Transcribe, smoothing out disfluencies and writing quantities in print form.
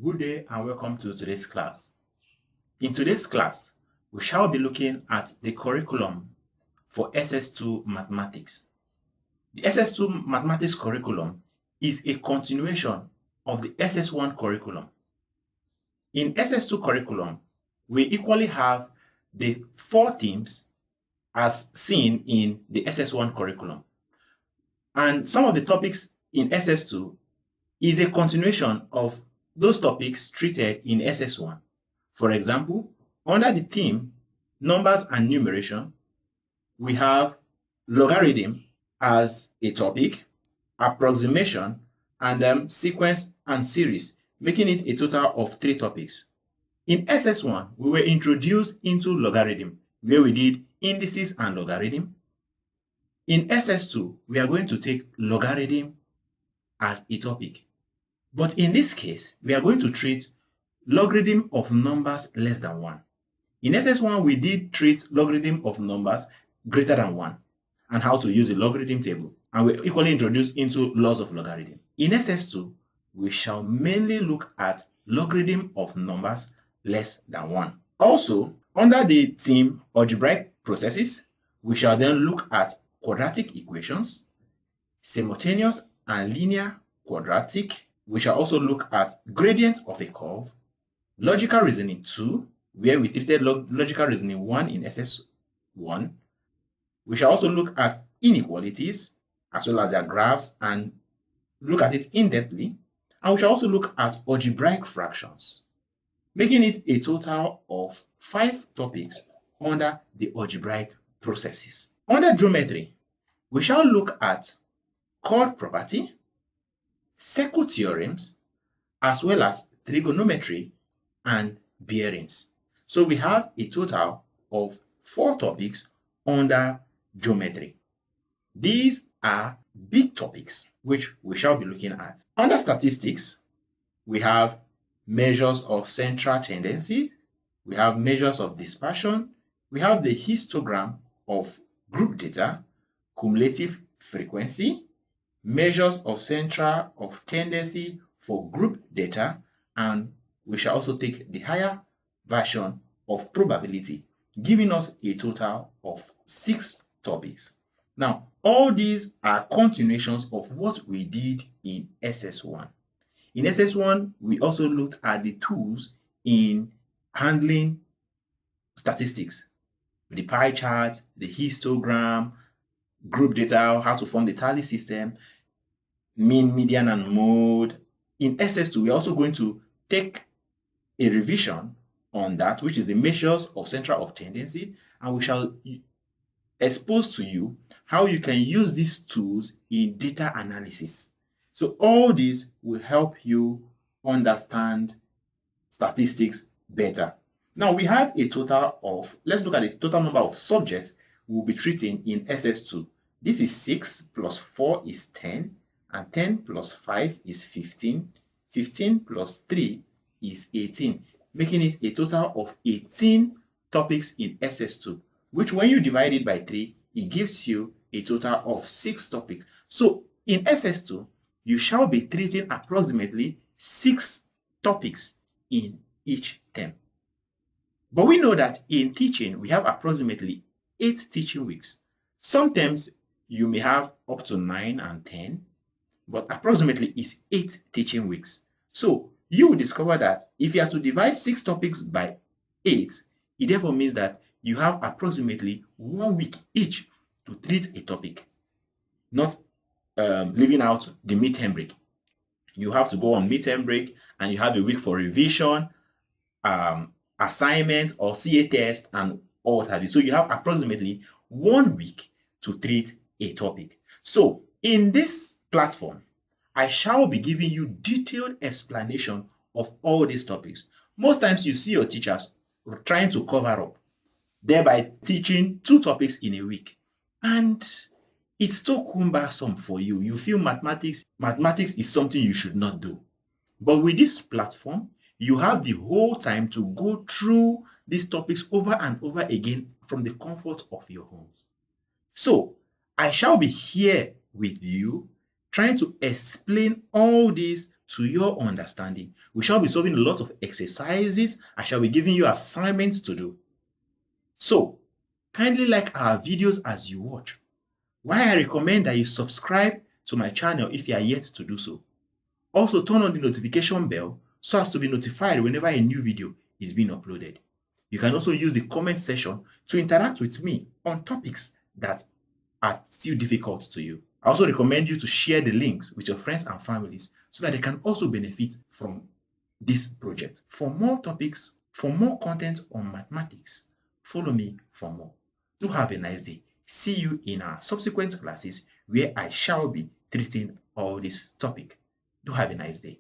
Good day and welcome to today's class. In today's class, we shall be looking at the curriculum for SS2 Mathematics. The SS2 Mathematics Curriculum is a continuation of the SS1 curriculum. In SS2 curriculum, we equally have the 4 themes as seen in the SS1 curriculum. And some of the topics in SS2 is a continuation of those topics treated in SS1. For example, under the theme Numbers and Numeration, we have logarithm as a topic, approximation, and sequence and series, making it a total of 3 topics. In SS1, we were introduced into logarithm, where we did indices and logarithm. In SS2, we are going to take logarithm as a topic. But in this case, we are going to treat logarithm of numbers less than 1. In SS1, we did treat logarithm of numbers greater than 1 and how to use a logarithm table. And we equally introduced into laws of logarithm. In SS2, we shall mainly look at logarithm of numbers less than 1. Also, under the theme algebraic processes, we shall then look at quadratic equations, simultaneous and linear quadratic. We shall also look at gradients of a curve, logical reasoning 2, where we treated logical reasoning 1 in SS1. We shall also look at inequalities as well as their graphs and look at it in-depthly. And we shall also look at algebraic fractions, making it a total of 5 topics under the algebraic processes. Under geometry, we shall look at chord property, circle theorems, as well as trigonometry and bearings. So we have a total of 4 topics under geometry. These are big topics which we shall be looking at. Under statistics, we have measures of central tendency, we have measures of dispersion, we have the histogram of group data, cumulative frequency, measures of central of tendency for group data, and we shall also take the higher version of probability, giving us a total of 6 topics. Now, all these are continuations of what we did in SS1. In SS1, we also looked at the tools in handling statistics, the pie chart, the histogram, group data, how to form the tally system, mean, median, and mode. In SS2, we're also going to take a revision on that, which is the measures of central of tendency, and we shall expose to you how you can use these tools in data analysis. So all this will help you understand statistics better. Now we have a total of, let's look at the total number of subjects we'll be treating in SS2. This is 6 plus 4 is 10, and 10 plus 5 is 15. 15 plus 3 is 18, making it a total of 18 topics in SS2, which when you divide it by 3, it gives you a total of 6 topics. So in SS2, you shall be treating approximately 6 topics in each term. But we know that in teaching, we have approximately 8 teaching weeks. Sometimes you may have up to 9 and 10, but approximately is 8 teaching weeks. So you will discover that if you are to divide 6 topics by 8, it therefore means that you have approximately 1 week each to treat a topic, not leaving out the midterm break. You have to go on midterm break and you have a week for revision, assignment or CA test and all what have you. So you have approximately 1 week to treat a topic. So in this platform, I shall be giving you detailed explanation of all these topics. Most times you see your teachers trying to cover up, thereby teaching 2 topics in a week. And it's so cumbersome for you. You feel mathematics is something you should not do. But with this platform, you have the whole time to go through these topics over and over again from the comfort of your homes. So I shall be here with you trying to explain all this to your understanding. We shall be solving a lot of exercises. I shall be giving you assignments to do. So, kindly like our videos as you watch. Why I recommend that you subscribe to my channel if you are yet to do so. Also, turn on the notification bell so as to be notified whenever a new video is being uploaded. You can also use the comment section to interact with me on topics that are still difficult to you. I also recommend you to share the links with your friends and families so that they can also benefit from this project. For more topics, for more content on mathematics, follow me for more. Do have a nice day. See you in our subsequent classes where I shall be treating all this topic. Do have a nice day.